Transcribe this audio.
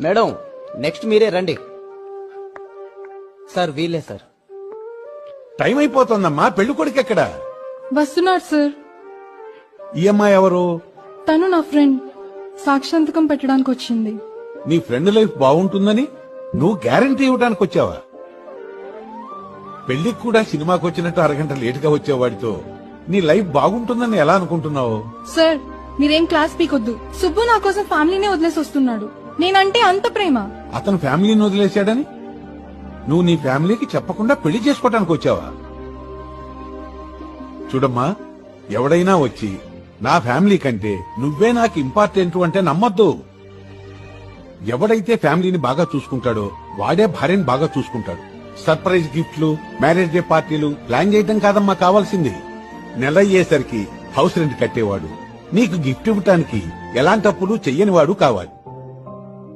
Madam next మీరే రండి. Sir వీలే సార్. టైం అయిపోతుందమ్మా, పెళ్లి కొడుకు ఎక్కడ? వస్తున్నాడు సార్. ఈ అమ్మాయి ఎవరు? తను నా ఫ్రెండ్, సాక్షాంతకం పెట్టడానికి వచ్చింది. నీ ఫ్రెండ్ లైఫ్ బాగుంటుందని నువ్వు గ్యారంటీ ఇవ్వడానికి వచ్చావా? పెళ్లికి కూడా సినిమాకి వచ్చినట్టు అరగంట లేటుగా వచ్చేవాడితో నీ లైఫ్ బాగుంటుందని ఎలా అనుకుంటున్నావు? సార్ మీరేం క్లాస్ పీకొద్దు. సుబ్బు నా కోసం ఫ్యామిలీనే వదిలేసి వస్తున్నాడు. నేనంటే అంత ప్రేమ. అతను ఫ్యామిలీని వదిలేశాడని నువ్వు నీ ఫ్యామిలీకి చెప్పకుండా పెళ్లి చేసుకోవడానికి వచ్చావా? చూడమ్మా, ఎవడైనా వచ్చి నా ఫ్యామిలీ కంటే నువ్వే నాకు ఇంపార్టెంట్ అంటే నమ్మద్దు. ఎవడైతే ఫ్యామిలీని బాగా చూసుకుంటాడో వాడే భార్యని బాగా చూసుకుంటాడు. సర్ప్రైజ్ గిఫ్ట్లు, మ్యారేజ్ డే పార్టీలు ప్లాన్ చేయడం కాదమ్మా కావాల్సింది. నెల అయ్యేసరికి హౌస్ రెంట్ కట్టేవాడు, నీకు గిఫ్ట్ ఇవ్వటానికి ఎలాంటప్పుడు చెయ్యనివాడు కావాలి.